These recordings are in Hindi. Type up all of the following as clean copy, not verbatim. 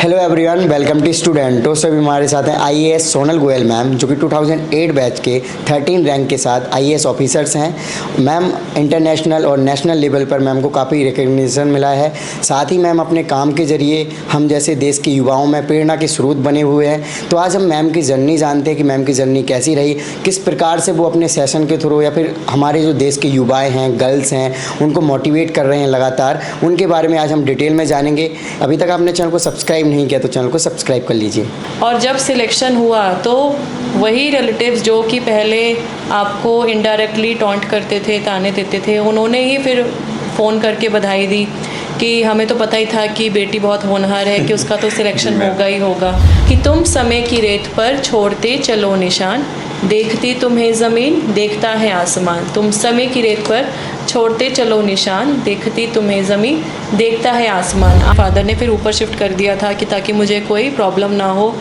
Hello everyone, welcome to student. तो सभी हमारे साथ हैं आईएएस सोनल गोयल मैम, जो कि 2008 बैच के 13 रैंक के साथ आईएएस ऑफिसर्स हैं। मैम इंटरनेशनल और नेशनल लेवल पर मैम को काफ़ी रिकग्निशन मिला है। साथ ही मैम अपने काम के ज़रिए हम जैसे देश के युवाओं में प्रेरणा के स्रोत बने हुए हैं। तो आज हम मैम की जर्नी जानते हैं कि मैम की जर्नी कैसी रही, किस प्रकार से वो अपने सेशन के थ्रू या फिर हमारे जो देश के युवाएँ हैं, गर्ल्स हैं, उनको मोटिवेट कर रहे हैं लगातार। उनके बारे में आज हम डिटेल में जानेंगे। अभी तक आपने चैनल को सब्सक्राइब नहीं किया तो चैनल को सब्सक्राइब कर लीजिए। और जब सिलेक्शन हुआ तो वही रिलेटिव्स जो कि पहले आपको इनडायरेक्टली टॉन्ट करते थे, ताने देते थे, उन्होंने ही फिर फ़ोन करके बधाई दी कि हमें तो पता ही था कि बेटी बहुत होनहार है, कि उसका तो सिलेक्शन होगा ही होगा। कि तुम समय की रेत पर छोड़ते चलो निशान, देखती तुम्हें ज़मीन देखता है आसमान। तुम समय की रेत पर छोड़ते चलो निशान, देखती तुम्हें ज़मीन देखता है आसमान। फादर ने फिर ऊपर शिफ्ट कर दिया था कि ताकि मुझे कोई प्रॉब्लम ना हो,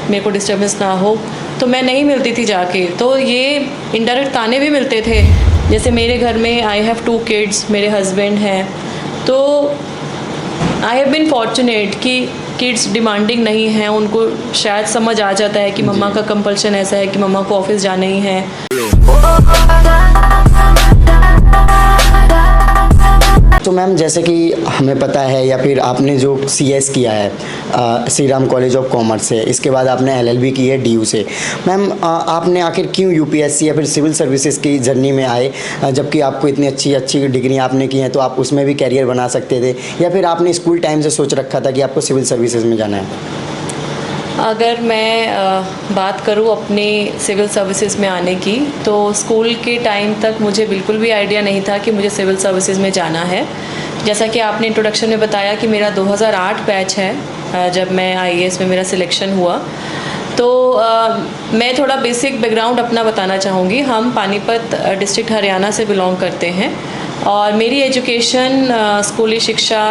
मेरे को डिस्टर्बेंस ना हो। तो मैं नहीं मिलती थी जाके, तो ये इनडायरेक्ट ताने भी मिलते थे। जैसे मेरे घर में आई हैव 2 किड्स, मेरे हस्बैंड हैं, तो आई हैव बिन फॉर्चुनेट कि किड्स डिमांडिंग नहीं हैं। उनको शायद समझ आ जाता है कि मम्मा का कंपल्शन ऐसा है कि मम्मा को ऑफिस जाना ही है। तो मैम जैसे कि हमें पता है या फिर आपने जो सीएस किया है Shri Ram college of commerce से, इसके बाद आपने एलएलबी की है डीयू से। मैम आपने आखिर क्यों यूपीएससी या फिर सिविल सर्विसेज की जर्नी में आए, जबकि आपको इतनी अच्छी डिग्री आपने की हैं, तो आप उसमें भी कैरियर बना सकते थे, या फिर आपने स्कूल टाइम से सोच रखा था कि आपको सिविल सर्विसेज में जाना है? अगर मैं बात करूँ अपने सिविल सर्विसेज में आने की, तो स्कूल के टाइम तक मुझे बिल्कुल भी आइडिया नहीं था कि मुझे सिविल सर्विसेज में जाना है। जैसा कि आपने इंट्रोडक्शन में बताया कि मेरा 2008 बैच है जब मैं आईएएस में मेरा सिलेक्शन हुआ। तो मैं थोड़ा बेसिक बैकग्राउंड अपना बताना चाहूँगी। हम पानीपत डिस्ट्रिक्ट हरियाणा से बिलोंग करते हैं और मेरी एजुकेशन स्कूली शिक्षा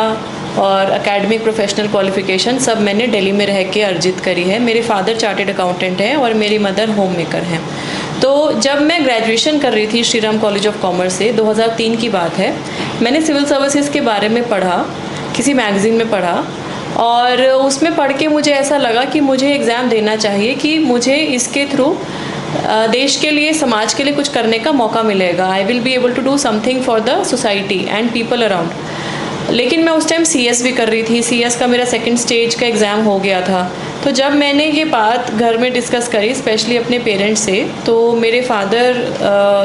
और एकेडमिक प्रोफेशनल क्वालिफ़िकेशन सब मैंने दिल्ली में रह के अर्जित करी है। मेरे फादर चार्टेड अकाउंटेंट हैं और मेरी मदर होम मेकर हैं। तो जब मैं ग्रेजुएशन कर रही थी Shri Ram college of commerce से, 2003 की बात है, मैंने सिविल सर्विसेज के बारे में पढ़ा, किसी मैगज़ीन में पढ़ा, और उसमें पढ़ के मुझे ऐसा लगा कि मुझे एग्ज़ाम देना चाहिए कि मुझे इसके थ्रू देश के लिए, समाज के लिए कुछ करने का मौका मिलेगा। I will be able to do something for the society and people around. लेकिन मैं उस टाइम सीएस भी कर रही थी। सीएस का मेरा सेकंड स्टेज का एग्ज़ाम हो गया था। तो जब मैंने ये बात घर में डिस्कस करी, स्पेशली अपने पेरेंट्स से, तो मेरे फादर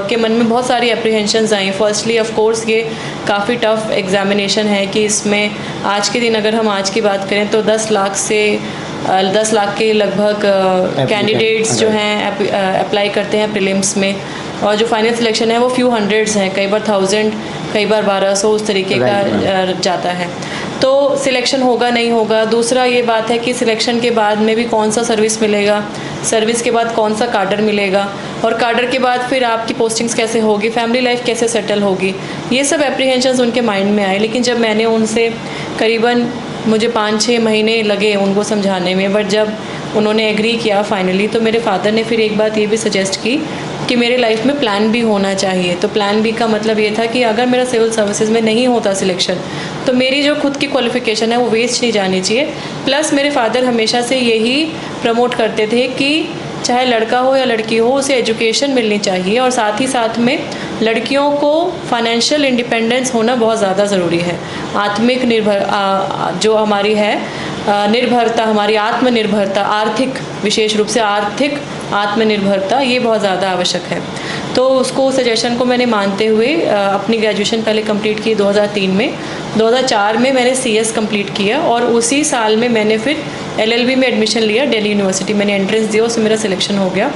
के मन में बहुत सारी apprehensions I. Firstly of course ये काफ़ी टफ एग्जामिनेशन है कि इसमें आज के दिन अगर हम आज की बात करें तो 10 लाख के लगभग कैंडिडेट्स जो हैं अप्लाई करते हैं प्रीलिम्स में, और जो फाइनल सिलेक्शन है वो फ्यू हंड्रेड्स हैं, कई बार 1000, कई बार 1200 उस तरीके का जाता है। तो सिलेक्शन होगा नहीं होगा। दूसरा ये बात है कि सिलेक्शन के बाद में भी कौन सा सर्विस मिलेगा, सर्विस के बाद कौन सा कार्डर मिलेगा, और कार्डर के बाद फिर आपकी पोस्टिंग्स कैसे होगी, फैमिली लाइफ कैसे सेटल होगी, ये सब एप्रीहेंशंस उनके माइंड में आए। लेकिन जब मैंने उनसे करीबन मुझे 5-6 महीने लगे उनको समझाने में, बट जब उन्होंने एग्री किया फाइनली, तो मेरे फादर ने फिर एक बात ये भी सजेस्ट की कि मेरे लाइफ में प्लान बी होना चाहिए। तो प्लान बी का मतलब ये था कि अगर मेरा सिविल सर्विसेज में नहीं होता सिलेक्शन, तो मेरी जो खुद की क्वालिफ़िकेशन है वो वेस्ट नहीं जानी चाहिए। प्लस मेरे फादर हमेशा से यही प्रमोट करते थे कि चाहे लड़का हो या लड़की हो, उसे एजुकेशन मिलनी चाहिए, और साथ ही साथ में लड़कियों को फाइनेंशियल इंडिपेंडेंस होना बहुत ज़्यादा ज़रूरी है। आत्मिक जो हमारी है निर्भरता, हमारी आत्मनिर्भरता, आर्थिक, विशेष रूप से आर्थिक आत्मनिर्भरता, ये बहुत ज़्यादा आवश्यक है। तो उसको सजेशन को मैंने मानते हुए अपनी ग्रेजुएशन पहले कंप्लीट की 2003 में। 2004 में मैंने सीएस कंप्लीट किया और उसी साल में मैंने फिर एलएलबी में एडमिशन लिया दिल्ली यूनिवर्सिटी। मैंने एंट्रेंस दिया, उसमें मेरा सिलेक्शन हो गया।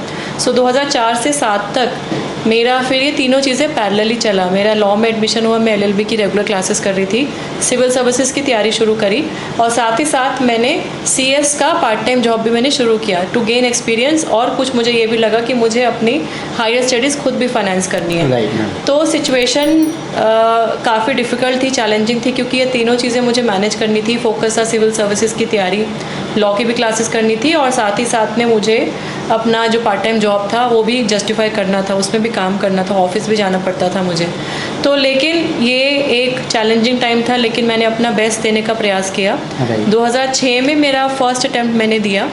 2004 से 7 तक मेरा फिर ये तीनों चीज़ें पैरेलली चला। मेरा लॉ में एडमिशन हुआ, मैं एलएलबी की रेगुलर क्लासेस कर रही थी, सिविल सर्विसेज की तैयारी शुरू करी, और साथ ही साथ मैंने सीएस का पार्ट टाइम जॉब भी मैंने शुरू किया टू गेन एक्सपीरियंस। और कुछ मुझे ये भी लगा कि मुझे अपनी हायर स्टडीज़ खुद भी फाइनेंस करनी है। तो सिचुएशन काफ़ी डिफ़िकल्ट थी, चैलेंजिंग थी, क्योंकि ये तीनों चीज़ें मुझे मैनेज करनी थी। फोकस था सिविल सर्विसेज की तैयारी, लॉ की भी क्लासेस करनी थी, और साथ ही साथ में मुझे अपना जो पार्ट टाइम जॉब था वो भी जस्टिफाई करना था, उसमें भी काम करना था, ऑफिस भी जाना पड़ता था मुझे। तो लेकिन ये एक चैलेंजिंग टाइम था, लेकिन मैंने अपना बेस्ट देने का प्रयास किया। 2006 में मेरा फर्स्ट अटैम्प्ट मैंने दिया,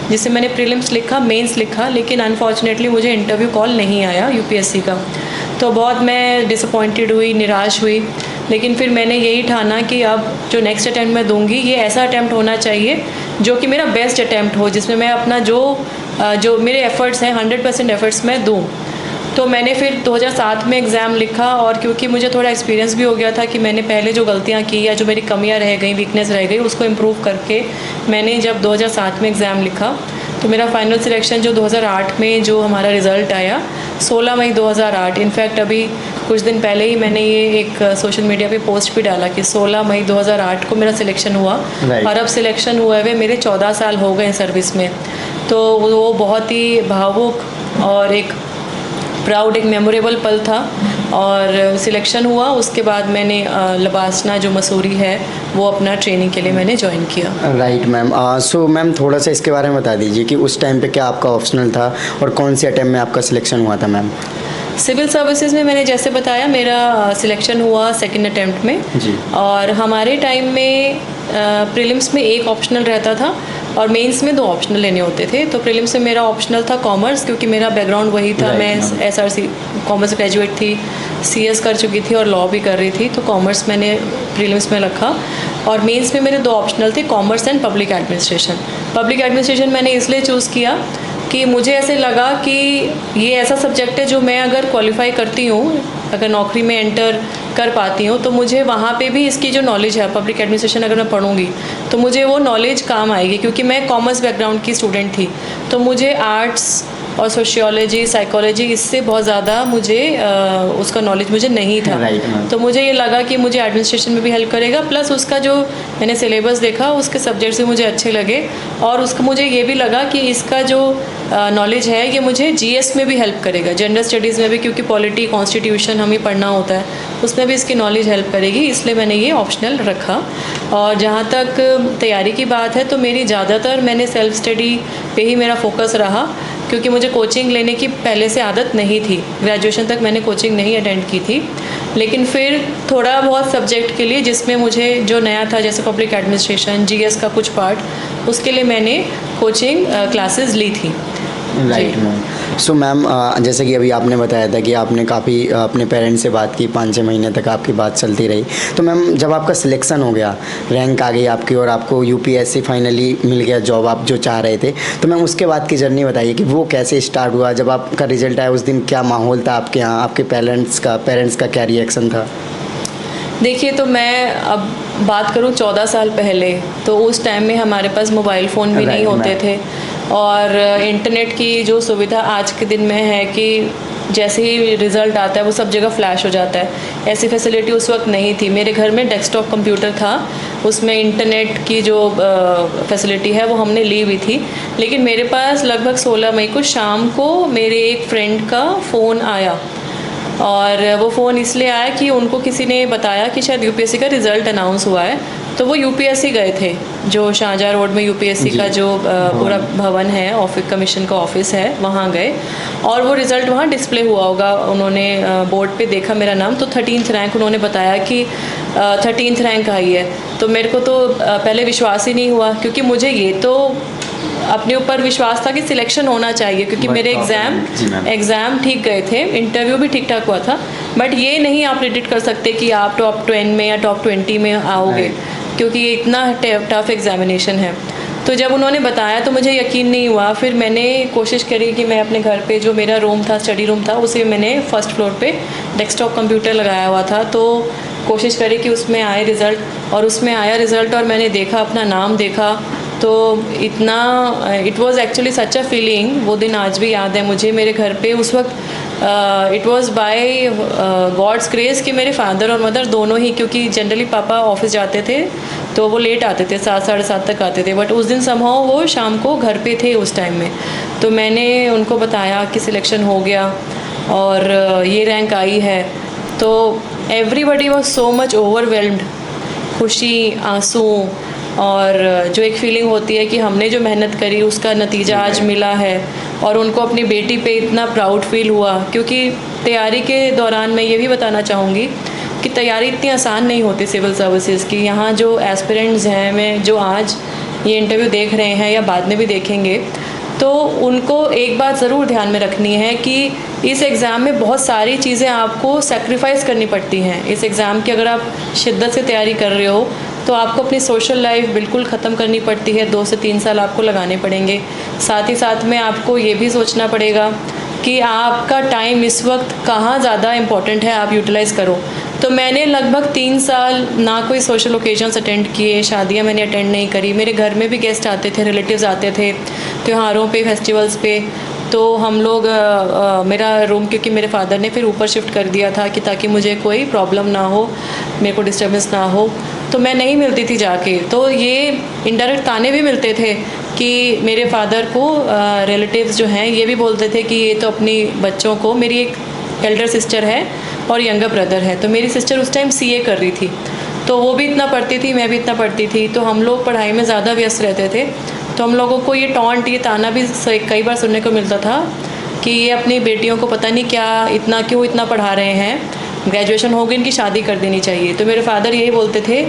जिससे मैंने प्रीलिम्स लिखा, मेंस लिखा, लेकिन अनफॉर्चुनेटली मुझे इंटरव्यू कॉल नहीं आया यूपीएससी का। तो बहुत मैं डिसअपॉइंटेड हुई, निराश हुई। लेकिन फिर मैंने यही ठाना कि अब जो नेक्स्ट अटैम्प्ट मैं दूंगी ये ऐसा अटैम्प्ट होना चाहिए जो कि मेरा बेस्ट अटैम्प्ट हो, जिसमें मैं अपना जो मेरे एफ़र्ट्स हैं 100% एफ़र्ट्स मैं दूँ। तो मैंने फिर 2007 में एग्ज़ाम लिखा, और क्योंकि मुझे थोड़ा एक्सपीरियंस भी हो गया था कि मैंने पहले जो गलतियाँ की या जो मेरी कमियाँ रह गई, वीकनेस रह गई, उसको इम्प्रूव करके मैंने जब 2007 में एग्ज़ाम लिखा तो मेरा फाइनल सिलेक्शन जो 2008 में जो हमारा रिज़ल्ट आया 16 मई 2008। इनफैक्ट अभी कुछ दिन पहले ही मैंने ये एक सोशल मीडिया पे पोस्ट भी डाला कि 16 मई 2008 को मेरा सिलेक्शन हुआ। और अब सिलेक्शन हुए हुए मेरे 14 साल हो गए सर्विस में। तो वो बहुत ही भावुक और एक प्राउड, एक मेमोरेबल पल था। और सिलेक्शन हुआ, उसके बाद मैंने लबासना जो मसूरी है वो अपना ट्रेनिंग के लिए मैंने ज्वाइन किया। Right ma'am. सो मैम थोड़ा सा इसके बारे में बता दीजिए कि उस टाइम पे क्या आपका ऑप्शनल था और कौन से अटैम्प्ट में आपका सिलेक्शन हुआ था मैम? सिविल सर्विसेज में मैंने जैसे बताया मेरा सिलेक्शन हुआ सेकंड अटैम्प्ट में जी। और हमारे टाइम में प्रीलिम्स में एक ऑप्शनल रहता था और मेंस में 2 ऑप्शनल लेने होते थे। तो प्रीलिम्स में मेरा ऑप्शनल था कॉमर्स, क्योंकि मेरा बैकग्राउंड वही था। मैं एसआरसी कॉमर्स ग्रेजुएट थी, सीएस कर चुकी थी और लॉ भी कर रही थी, तो कॉमर्स मैंने प्रीलिम्स में रखा। और मेंस में मेरे 2 ऑप्शनल थे, commerce and public administration. Public administration मैंने इसलिए चूज़ किया कि मुझे ऐसे लगा कि ये ऐसा सब्जेक्ट है जो मैं अगर क्वालिफाई करती हूँ, अगर नौकरी में एंटर कर पाती हूँ, तो मुझे वहाँ पे भी इसकी जो नॉलेज है पब्लिक एडमिनिस्ट्रेशन अगर मैं पढ़ूँगी तो मुझे वो नॉलेज काम आएगी। क्योंकि मैं कॉमर्स बैकग्राउंड की स्टूडेंट थी, तो मुझे आर्ट्स और सोशियोलॉजी, साइकोलॉजी, इससे बहुत ज़्यादा मुझे उसका नॉलेज मुझे नहीं था। तो मुझे ये लगा कि मुझे एडमिनिस्ट्रेशन में भी हेल्प करेगा, प्लस उसका जो मैंने सिलेबस देखा उसके सब्जेक्ट्स भी मुझे अच्छे लगे। और उसका मुझे ये भी लगा कि इसका जो नॉलेज है ये मुझे जीएस में भी हेल्प करेगा, जनरल स्टडीज़ में भी, क्योंकि पॉलिटी, कॉन्स्टिट्यूशन हमें पढ़ना होता है, उसमें भी इसकी नॉलेज हेल्प करेगी। इसलिए मैंने ये ऑप्शनल रखा। और जहाँ तक तैयारी की बात है तो मेरी ज़्यादातर मैंने सेल्फ स्टडी पे ही मेरा फोकस रहा, क्योंकि मुझे कोचिंग लेने की पहले से आदत नहीं थी। ग्रेजुएशन तक मैंने कोचिंग नहीं अटेंड की थी, लेकिन फिर थोड़ा बहुत सब्जेक्ट के लिए जिसमें मुझे जो नया था, जैसे पब्लिक एडमिनिस्ट्रेशन, जीएस का कुछ पार्ट, उसके लिए मैंने कोचिंग क्लासेस ली थी। Right ma'am. सो मैम जैसे कि अभी आपने बताया था कि आपने काफ़ी अपने पेरेंट्स से बात की, 5-6 महीने तक आपकी बात चलती रही। तो मैम जब आपका सिलेक्शन हो गया, रैंक आ गई आपकी और आपको यूपीएससी फाइनली मिल गया, जॉब आप जो चाह रहे थे, तो मैम उसके बाद की जर्नी बताइए कि वो कैसे स्टार्ट हुआ? जब आपका रिजल्ट आया उस दिन क्या माहौल था आपके यहाँ, आपके पेरेंट्स का क्या रिएक्शन था? देखिए, तो मैं अब बात करूं 14 साल पहले, तो उस टाइम में हमारे पास मोबाइल फ़ोन भी नहीं होते थे और इंटरनेट की जो सुविधा आज के दिन में है कि जैसे ही रिज़ल्ट आता है वो सब जगह फ्लैश हो जाता है, ऐसी फैसिलिटी उस वक्त नहीं थी। मेरे घर में डेस्कटॉप कंप्यूटर था, उसमें इंटरनेट की जो फैसिलिटी है वो हमने ली हुई थी। लेकिन मेरे पास लगभग 16 मई को शाम को मेरे एक फ्रेंड का फ़ोन आया, और वो फ़ोन इसलिए आया कि उनको किसी ने बताया कि शायद यूपीएससी का रिज़ल्ट अनाउंस हुआ है। तो वो यूपीएससी गए थे, जो शाहजहाँ रोड में यूपीएससी का जो पूरा भवन है, ऑफिस कमीशन का ऑफिस है, वहाँ गए और वो रिज़ल्ट वहाँ डिस्प्ले हुआ होगा। उन्होंने बोर्ड पे देखा मेरा नाम, तो 13th रैंक उन्होंने बताया कि 13th रैंक आई है। तो मेरे को तो पहले विश्वास ही नहीं हुआ, क्योंकि मुझे ये तो अपने ऊपर विश्वास था कि सिलेक्शन होना चाहिए, क्योंकि मेरे एग्ज़ाम ठीक गए थे, इंटरव्यू भी ठीक ठाक हुआ था। बट ये नहीं आप प्रेडिक्ट कर सकते कि आप टॉप 10 में या टॉप 20 में आओगे, क्योंकि ये इतना टफ एग्जामिनेशन है। तो जब उन्होंने बताया तो मुझे यकीन नहीं हुआ। फिर मैंने कोशिश करी कि मैं अपने घर पे जो मेरा रूम था, स्टडी रूम था, उसे मैंने फर्स्ट फ्लोर पे डेस्कटॉप कंप्यूटर लगाया हुआ था। तो कोशिश करी कि उसमें आए रिज़ल्ट, और उसमें आया रिज़ल्ट और मैंने देखा, अपना नाम देखा, तो इतना it was actually such a feeling. वो दिन आज भी याद है मुझे। मेरे घर पे उस वक्त it was by God's grace कि मेरे फादर और मदर दोनों ही, क्योंकि जनरली पापा ऑफिस जाते थे तो वो लेट आते थे, 7 साढ़े 7 तक आते थे, बट उस दिन समहाउ वो शाम को घर पे थे उस टाइम में। तो मैंने उनको बताया कि सिलेक्शन हो गया और ये रैंक आई है। तो everybody was so much overwhelmed, खुशी, आंसू और जो एक फीलिंग होती है कि हमने जो मेहनत करी उसका नतीजा आज मिला है, और उनको अपनी बेटी पे इतना प्राउड फील हुआ। क्योंकि तैयारी के दौरान मैं ये भी बताना चाहूँगी कि तैयारी इतनी आसान नहीं होती सिविल सर्विसेज की। यहाँ जो एस्पिरेंट्स हैं, मैं जो आज ये इंटरव्यू देख रहे हैं या बाद में भी देखेंगे, तो उनको एक बात ज़रूर ध्यान में रखनी है कि इस एग्ज़ाम में बहुत सारी चीज़ें आपको सेक्रीफाइस करनी पड़ती हैं। इस एग्ज़ाम की अगर आप शिद्दत से तैयारी कर रहे हो तो आपको अपनी सोशल लाइफ बिल्कुल ख़त्म करनी पड़ती है, 2 से 3 साल आपको लगाने पड़ेंगे। साथ ही साथ में आपको ये भी सोचना पड़ेगा कि आपका टाइम इस वक्त कहाँ ज़्यादा इम्पॉर्टेंट है, आप यूटिलाइज़ करो। तो मैंने लगभग 3 साल ना कोई सोशल ओकेजन्स अटेंड किए, शादियाँ मैंने अटेंड नहीं करी। मेरे घर में भी गेस्ट आते थे, रिलेटिव्स आते थे त्योहारों पे, फेस्टिवल्स पे। तो हम लोग मेरा रूम, क्योंकि मेरे फादर ने फिर ऊपर शिफ्ट कर दिया था कि ताकि मुझे कोई प्रॉब्लम ना हो, मेरे को डिस्टर्बेंस ना हो, तो मैं नहीं मिलती थी जाके। तो ये इनडायरेक्ट ताने भी मिलते थे कि मेरे फादर को रिलेटिव्स जो हैं ये भी बोलते थे कि ये तो अपनी बच्चों को, मेरी एक एल्डर सिस्टर है और यंगर ब्रदर है, तो मेरी सिस्टर उस टाइम सीए कर रही थी, तो वो भी इतना पढ़ती थी, मैं भी इतना पढ़ती थी, तो हम लोग पढ़ाई में ज़्यादा व्यस्त रहते थे। तो हम लोगों को ये टॉन्ट, ये ताना भी कई बार सुनने को मिलता था कि ये अपनी बेटियों को पता नहीं क्या क्यों इतना पढ़ा रहे हैं, ग्रेजुएशन हो गई, इनकी शादी कर देनी चाहिए। तो मेरे फादर यही बोलते थे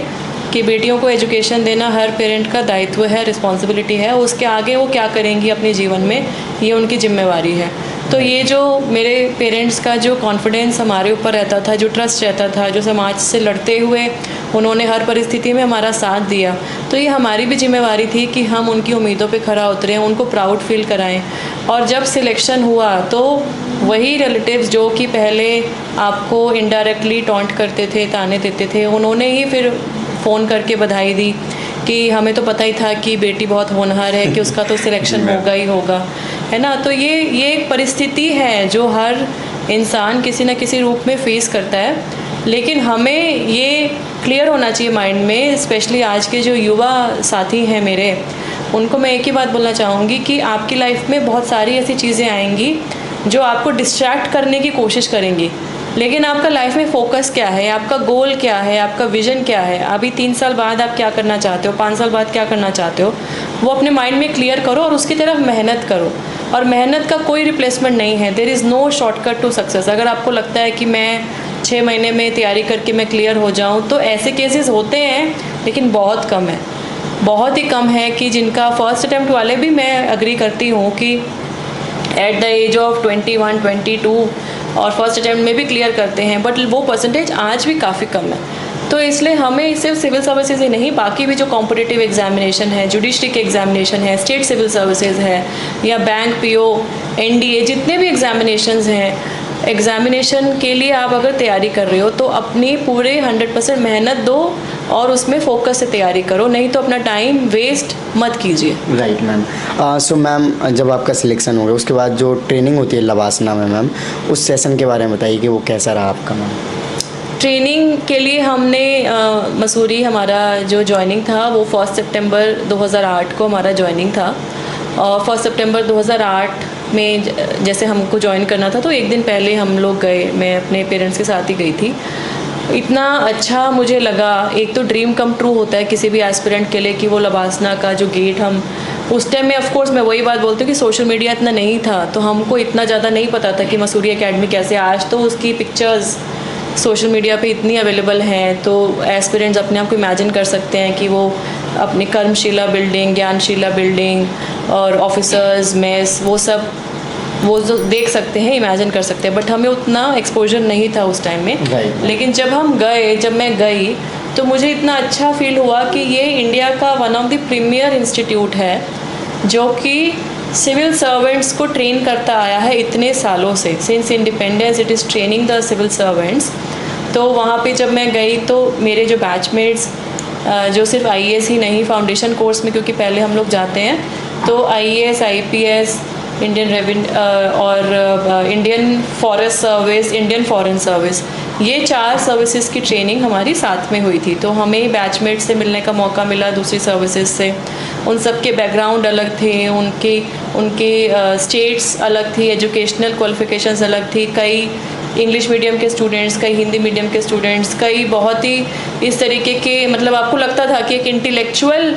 कि बेटियों को एजुकेशन देना हर पेरेंट का दायित्व है, रिस्पॉन्सिबिलिटी है, उसके आगे वो क्या करेंगी अपने जीवन में ये उनकी जिम्मेवारी है। तो ये जो मेरे पेरेंट्स का जो कॉन्फिडेंस हमारे ऊपर रहता था, जो ट्रस्ट रहता था, जो समाज से लड़ते हुए उन्होंने हर परिस्थिति में हमारा साथ दिया, तो ये हमारी भी जिम्मेवारी थी कि हम उनकी उम्मीदों पे खरा उतरें, उनको प्राउड फील कराएं। और जब सिलेक्शन हुआ तो वही रिलेटिव्स जो कि पहले आपको इनडायरेक्टली टॉन्ट करते थे, ताने देते थे, उन्होंने ही फिर फ़ोन करके बधाई दी कि हमें तो पता ही था कि बेटी बहुत होनहार है, कि उसका तो सिलेक्शन होगा ही होगा, है ना। तो ये एक परिस्थिति है जो हर इंसान किसी न किसी रूप में फेस करता है, लेकिन हमें ये क्लियर होना चाहिए माइंड में, स्पेशली आज के जो युवा साथी हैं मेरे, उनको मैं एक ही बात बोलना चाहूँगी कि आपकी लाइफ में बहुत सारी ऐसी चीज़ें आएंगी जो आपको डिस्ट्रैक्ट करने की कोशिश करेंगी, लेकिन आपका लाइफ में फोकस क्या है, आपका गोल क्या है, आपका विजन क्या है, अभी 3 साल बाद आप क्या करना चाहते हो, 5 साल बाद क्या करना चाहते हो, वो अपने माइंड में क्लियर करो और उसकी तरफ मेहनत करो। और मेहनत का कोई रिप्लेसमेंट नहीं है, there is no shortcut to success. अगर आपको लगता है कि मैं 6 महीने में तैयारी करके मैं क्लियर हो जाऊँ, तो ऐसे केसेस होते हैं, लेकिन बहुत कम है, बहुत ही कम है कि जिनका फर्स्ट अटैम्प्ट वाले भी, मैं एग्री करती हूँ कि एट द एज ऑफ 21, 22 और फर्स्ट अटैम्प्ट में भी क्लियर करते हैं, बट वो परसेंटेज आज भी काफ़ी कम है। तो इसलिए हमें सिर्फ सिविल सर्विसेज ही नहीं, बाकी भी जो कॉम्पिटिटिव एग्जामिनेशन है, जुडिशरी के एग्जामिनेशन है, स्टेट सिविल सर्विसेज है, या बैंक, पीओ, एनडीए, जितने भी एग्जामिनेशंस हैं, एग्जामिनेशन के लिए आप अगर तैयारी कर रहे हो तो अपनी पूरे 100% मेहनत दो और उसमें फोकस से तैयारी करो, नहीं तो अपना टाइम वेस्ट मत कीजिए। Right ma'am. सो मैम, जब आपका सिलेक्शन हो गया उसके बाद जो ट्रेनिंग होती है लवासना में मैम, उस सेशन के बारे में बताइए कि वो कैसा रहा आपका मैम। ट्रेनिंग के लिए हमने मसूरी, हमारा जो ज्वाइनिंग था वो 1 सितंबर 2008 को हमारा ज्वाइनिंग था, और 1 सितंबर 2008 में जैसे हमको ज्वाइन करना था तो एक दिन पहले हम लोग गए, मैं अपने पेरेंट्स के साथ ही गई थी। इतना अच्छा मुझे लगा, एक तो ड्रीम कम ट्रू होता है किसी भी एस्पिरेंट के लिए कि वो लवासना का जो गेट, हम उस टाइम में ऑफ कोर्स मैं वही बात बोलती हूँ कि सोशल मीडिया इतना नहीं था, तो हमको इतना ज़्यादा नहीं पता था कि मसूरी एकेडमी कैसे। आज तो उसकी पिक्चर्स सोशल मीडिया पे इतनी अवेलेबल हैं, तो एस्पिरेंट्स अपने आप को इमेजिन कर सकते हैं कि वो अपनी कर्मशिला बिल्डिंग, ज्ञानशिला बिल्डिंग और ऑफिसर्स मेस, वो जो देख सकते हैं, इमेजिन कर सकते हैं, बट हमें उतना एक्सपोजर नहीं था उस टाइम में। लेकिन जब मैं गई तो मुझे इतना अच्छा फील हुआ कि ये इंडिया का one of the premier institute है जो कि सिविल सर्वेंट्स को ट्रेन करता आया है इतने सालों से। Since independence it is training the civil servants. तो वहाँ पे जब मैं गई तो मेरे जो बैचमेट्स, जो सिर्फ आईएएस ही नहीं, फाउंडेशन कोर्स में क्योंकि पहले हम लोग जाते हैं, तो आईएएस, आईपीएस, इंडियन रेवेन्यू और Indian forest service, Indian foreign service, ये 4 सर्विसेज की ट्रेनिंग हमारी साथ में हुई थी। तो हमें बैचमेट से मिलने का मौका मिला दूसरी सर्विसेज से। उन सब के बैकग्राउंड अलग थे, उनकी स्टेट्स अलग थी, एजुकेशनल क्वालिफिकेशंस अलग थी, कई इंग्लिश मीडियम के स्टूडेंट्स, कई हिंदी मीडियम के स्टूडेंट्स, कई बहुत ही इस तरीके के, मतलब आपको लगता था कि एक इंटेलेक्चुअल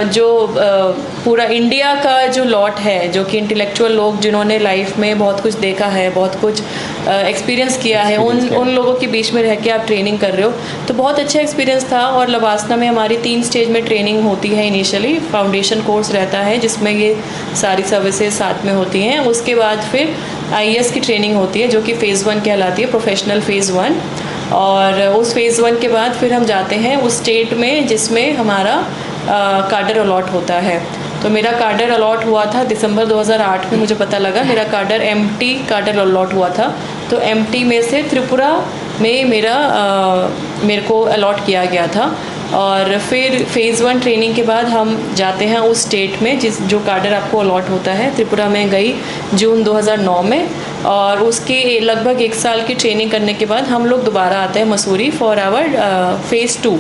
जो पूरा इंडिया का जो लॉट है, जो कि इंटेलेक्चुअल लोग जिन्होंने लाइफ में बहुत कुछ देखा है, बहुत कुछ एक्सपीरियंस किया है, उन लोगों के बीच में रह के आप ट्रेनिंग कर रहे हो, तो बहुत अच्छा एक्सपीरियंस था। और लवासना में हमारी 3 स्टेज में ट्रेनिंग होती है। इनिशियली फाउंडेशन कोर्स रहता है जिसमें ये सारी सर्विसेज साथ में होती हैं। उसके बाद फिर IAS की ट्रेनिंग होती है जो कि फ़ेज़ 1 कहलाती है, प्रोफेशनल फ़ेज़ 1। और उस फ़ेज़ 1 के बाद फिर हम जाते हैं उस स्टेट में जिसमें हमारा काडर अलॉट होता है। तो मेरा काडर अलॉट हुआ था दिसंबर 2008 में, मुझे पता लगा मेरा काडर MT काडर अलॉट हुआ था। तो MT में से त्रिपुरा में मेरे को अलॉट किया गया था। और फिर फ़ेज़ 1 ट्रेनिंग के बाद हम जाते हैं उस स्टेट में जो काडर आपको अलॉट होता है। त्रिपुरा में गई जून 2009 में, और उसके लगभग 1 साल की ट्रेनिंग करने के बाद हम लोग दोबारा आते हैं मसूरी फॉर आवर फ़ेज़ 2।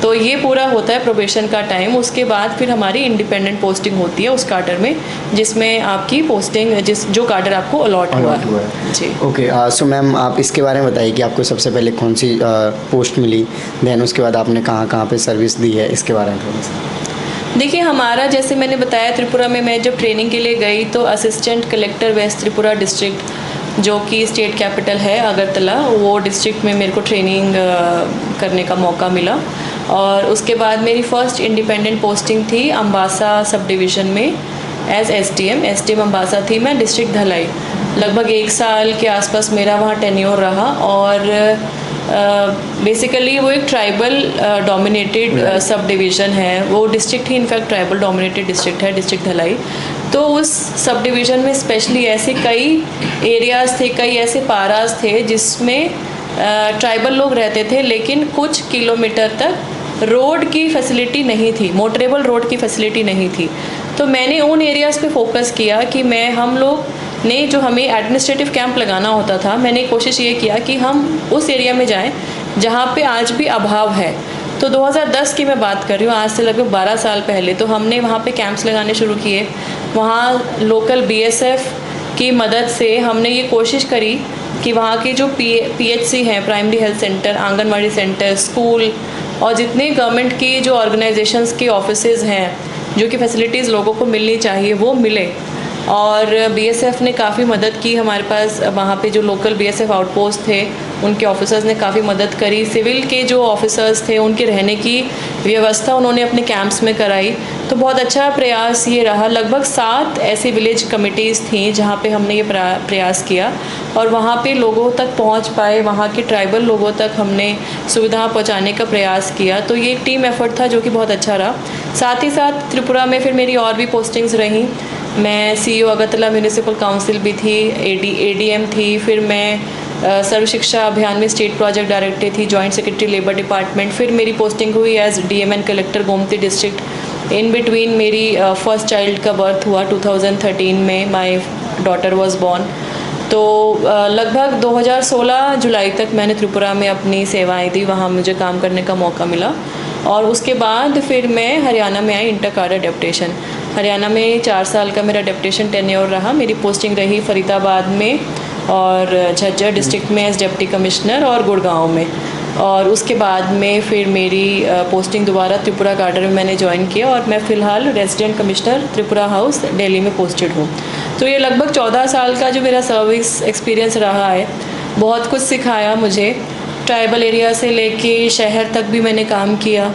तो ये पूरा होता है प्रोबेशन का टाइम। उसके बाद फिर हमारी इंडिपेंडेंट पोस्टिंग होती है उस काडर में, जिसमें आपकी पोस्टिंग जो काडर आपको अलॉट हुआ है। जी, ओके। सो मैम, आप इसके बारे में बताइए कि आपको सबसे पहले कौन सी पोस्ट मिली, देन उसके बाद आपने कहाँ कहाँ पे सर्विस दी है, इसके बारे में थोड़ा सा। देखिए, हमारा जैसे मैंने बताया, त्रिपुरा में मैं जब ट्रेनिंग के लिए गई तो assistant collector West Tripura district, जो कि स्टेट कैपिटल है अगरतला, वो डिस्ट्रिक्ट में मेरे को ट्रेनिंग करने का मौका मिला। और उसके बाद मेरी फ़र्स्ट इंडिपेंडेंट पोस्टिंग थी अम्बासा सब डिवीज़न में एज SDM अम्बासा थी मैं, डिस्ट्रिक्ट धलाई। लगभग 1 साल के आसपास मेरा वहाँ टेन्योर रहा। और बेसिकली वो एक ट्राइबल डोमिनेटेड सब डिवीज़न है, वो डिस्ट्रिक्ट ही इनफैक्ट ट्राइबल डोमिनेटेड डिस्ट्रिक्ट है, डिस्ट्रिक्ट धलाई। तो उस सब डिवीज़न में स्पेशली ऐसे कई एरियाज़ थे, कई ऐसे पाराज थे जिसमें ट्राइबल लोग रहते थे, लेकिन कुछ किलोमीटर तक रोड की फैसिलिटी नहीं थी, मोटरेबल रोड की फैसिलिटी नहीं थी। तो मैंने उन एरियाज़ पे फोकस किया कि हम लोग ने जो हमें एडमिनिस्ट्रेटिव कैंप लगाना होता था, मैंने कोशिश ये किया कि हम उस एरिया में जाएं जहाँ पे आज भी अभाव है। तो 2010 की मैं बात कर रही हूँ, आज से लगभग 12 साल पहले। तो हमने वहाँ पे कैंप्स लगाने शुरू किए। वहाँ लोकल BSF की मदद से हमने ये कोशिश करी कि वहाँ के जो PHC हैं, primary health centre, anganwadi centre, school और जितने गवर्नमेंट की जो ऑर्गेनाइजेशंस के ऑफिसेज हैं, जो कि फैसिलिटीज़ लोगों को मिलनी चाहिए, वो मिले। और BSF ने काफ़ी मदद की हमारे पास। वहाँ पे जो लोकल BSF आउटपोस्ट थे, उनके ऑफिसर्स ने काफ़ी मदद करी। सिविल के जो ऑफिसर्स थे, उनके रहने की व्यवस्था उन्होंने अपने कैंप्स में कराई। तो बहुत अच्छा प्रयास ये रहा। लगभग 7 ऐसी विलेज कमिटीज़ थी जहाँ पे हमने ये प्रयास किया और वहाँ पे लोगों तक पहुँच पाए, वहाँ के ट्राइबल लोगों तक हमने सुविधा पहुँचाने का प्रयास किया। तो ये एक टीम एफर्ट था जो कि बहुत अच्छा रहा। साथ ही साथ त्रिपुरा में फिर मेरी और भी पोस्टिंग्स रहीं। मैं CEO अगरतला म्यूनिसिपल काउंसिल भी थी, ADM थी। फिर मैं सर्व शिक्षा अभियान में स्टेट प्रोजेक्ट डायरेक्टर थी, जॉइंट सेक्रेटरी लेबर डिपार्टमेंट। फिर मेरी पोस्टिंग हुई as DMN collector Gomati district. In between मेरी फर्स्ट चाइल्ड का बर्थ हुआ 2013 में, माय डॉटर वाज बोर्न। तो लगभग 2016 जुलाई तक मैंने त्रिपुरा में अपनी सेवाएं दी, वहाँ मुझे काम करने का मौका मिला। और उसके बाद फिर मैं हरियाणा में आई, इंटर काडर डेप्यूटेशन। हरियाणा में 4 साल का मेरा डेप्यूटेशन टेन्योर रहा। मेरी पोस्टिंग रही फरीदाबाद में और झज्जर डिस्ट्रिक्ट में एज डिप्टी कमिश्नर और गुड़गांव में। और उसके बाद में फिर मेरी पोस्टिंग दोबारा त्रिपुरा काडर में मैंने ज्वाइन किया और मैं फ़िलहाल resident commissioner Tripura house Delhi में पोस्टेड हूँ। तो ये लगभग 14 साल का जो मेरा सर्विस एक्सपीरियंस रहा है, बहुत कुछ सिखाया मुझे। ट्राइबल एरिया से लेके शहर तक भी मैंने काम किया।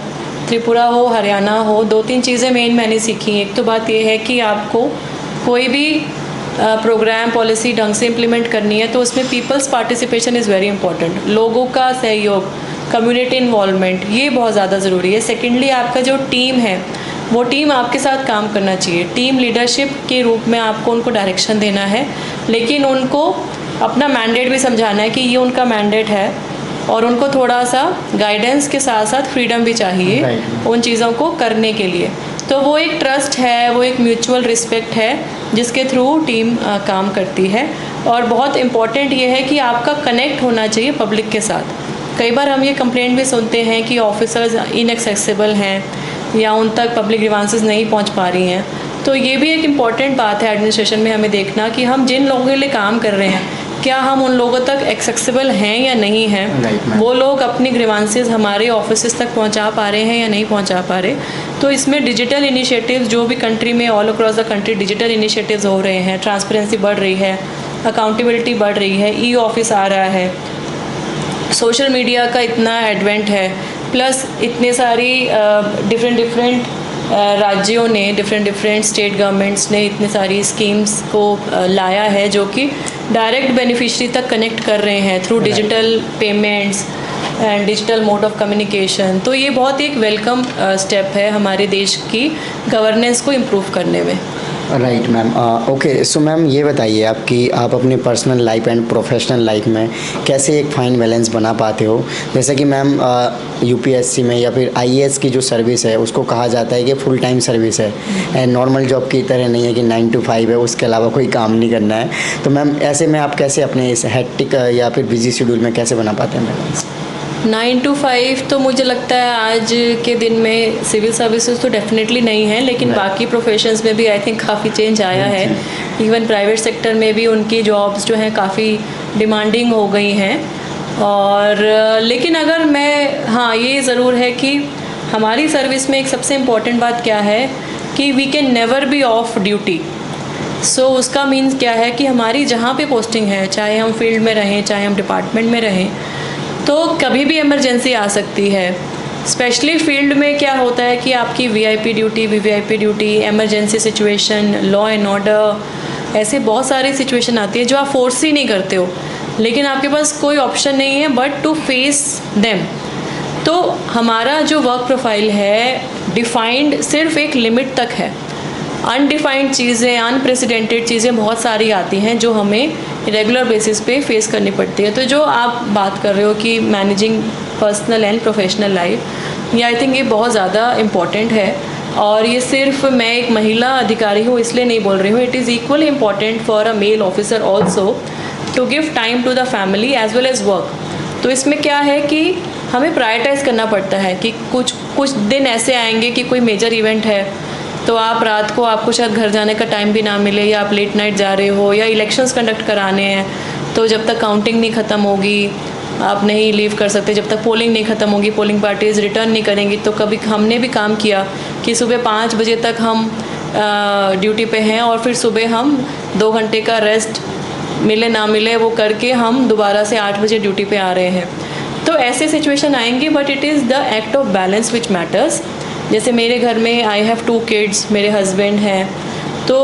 त्रिपुरा हो, हरियाणा हो, 2-3 चीज़ें मेन मैंने सीखी। एक तो बात यह है कि आपको कोई भी प्रोग्राम पॉलिसी ढंग से इम्प्लीमेंट करनी है तो उसमें peoples participation is very important. लोगों का सहयोग, कम्युनिटी इन्वॉल्वमेंट, ये बहुत ज़्यादा ज़रूरी है। सेकेंडली, आपका जो टीम है वो टीम आपके साथ काम करना चाहिए। टीम लीडरशिप के रूप में आपको उनको डायरेक्शन देना है, लेकिन उनको अपना मैंडेट भी समझाना है कि ये उनका मैंडेट है और उनको थोड़ा सा गाइडेंस के साथ साथ फ्रीडम भी चाहिए उन चीज़ों को करने के लिए। तो वो एक ट्रस्ट है, वो एक म्यूचुअल रिस्पेक्ट है जिसके थ्रू टीम काम करती है। और बहुत इम्पॉर्टेंट ये है कि आपका कनेक्ट होना चाहिए पब्लिक के साथ। कई बार हम ये कंप्लेंट भी सुनते हैं कि ऑफिसर्स इनएक्सेसिबल हैं या उन तक पब्लिक ग्रीवांसेस नहीं पहुंच पा रही हैं। तो ये भी एक इम्पॉर्टेंट बात है एडमिनिस्ट्रेशन में हमें देखना कि हम जिन लोगों के लिए काम कर रहे हैं, क्या हम उन लोगों तक एक्सेसिबल हैं या नहीं हैं, Right, ma'am. वो लोग अपनी ग्रीवांसेस हमारे ऑफिस तक पहुंचा पा रहे हैं या नहीं पहुंचा पा रहे। तो इसमें डिजिटल इनिशिएटिव्स जो भी कंट्री में all across the country digital initiatives हो रहे हैं, ट्रांसपेरेंसी बढ़ रही है, अकाउंटेबिलिटी बढ़ रही है, ई ऑफिस आ रहा है, सोशल मीडिया का इतना एडवेंट है, प्लस इतने सारी डिफरेंट राज्यों ने, डिफरेंट स्टेट गवर्नमेंट्स ने इतने सारी स्कीम्स को लाया है जो कि डायरेक्ट बेनिफिशरी तक कनेक्ट कर रहे हैं through digital payments and digital mode of communication. तो ये बहुत ही एक वेलकम स्टेप है हमारे देश की गवर्नेंस को इम्प्रूव करने में। Right ma'am. Okay, so ma'am ये बताइए आप अपनी personal life and professional life में कैसे एक फाइन बैलेंस बना पाते हो। जैसे कि मैम यूपीएससी में या फिर आईएएस की जो सर्विस है उसको कहा जाता है कि फुल टाइम सर्विस है एंड नॉर्मल जॉब की तरह नहीं है कि 9 to 5 है, उसके अलावा कोई काम नहीं करना है। तो मैम ऐसे में आप कैसे अपने इस हेक्टिक या फिर बिजी शेड्यूल में कैसे बना पाते हैं बैलेंस? 9 to 5 तो मुझे लगता है आज के दिन में सिविल सर्विसेज तो डेफिनेटली नहीं है, लेकिन बाकी प्रोफेशंस में भी आई थिंक काफ़ी चेंज आया है। इवन प्राइवेट सेक्टर में भी उनकी जॉब्स जो हैं काफ़ी डिमांडिंग हो गई हैं। और लेकिन अगर मैं, हाँ ये ज़रूर है कि हमारी सर्विस में एक सबसे इम्पॉर्टेंट बात क्या है कि we can never be off duty. So उसका मीन्स क्या है कि हमारी जहाँ पे पोस्टिंग है, चाहे हम फील्ड में रहें चाहे हम डिपार्टमेंट में रहें, तो कभी भी इमरजेंसी आ सकती है। स्पेशली फील्ड में क्या होता है कि आपकी VIP duty, VVIP duty, emergency situation, law and order, ऐसे बहुत सारी सिचुएशन आती है जो आप फोर्स ही नहीं करते हो, लेकिन आपके पास कोई ऑप्शन नहीं है बट टू फेस देम। तो हमारा जो वर्क प्रोफाइल है डिफाइंड सिर्फ एक लिमिट तक है। अनडिफाइंड चीज़ें, अनप्रेसिडेंटेड चीज़ें बहुत सारी आती हैं जो हमें रेगुलर बेसिस पे फेस करनी पड़ती है। तो जो आप बात कर रहे हो कि managing personal and professional life, ये आई थिंक ये बहुत ज़्यादा इम्पॉर्टेंट है। और ये सिर्फ मैं एक महिला अधिकारी हूँ इसलिए नहीं बोल रही हूँ, it is equally important for a male officer also to give time to the family as well as work. तो इसमें क्या है कि हमें प्रायोरिटाइज़ करना पड़ता है कि कुछ दिन ऐसे आएंगे कि कोई मेजर इवेंट है तो आप रात को, आपको शायद घर जाने का टाइम भी ना मिले, या आप लेट नाइट जा रहे हो, या इलेक्शंस कंडक्ट कराने हैं तो जब तक काउंटिंग नहीं ख़त्म होगी आप नहीं लीव कर सकते, जब तक पोलिंग नहीं ख़त्म होगी, पोलिंग पार्टीज़ रिटर्न नहीं करेंगी। तो कभी हमने भी काम किया कि सुबह 5 बजे तक हम ड्यूटी पे हैं और फिर सुबह हम 2 घंटे का रेस्ट मिले ना मिले वो करके हम दोबारा से 8 बजे ड्यूटी पे आ रहे हैं। तो ऐसे सिचुएशन आएंगे, but it is the act of balance which matters. जैसे मेरे घर में आई हैव 2 किड्स, मेरे हस्बैंड हैं, तो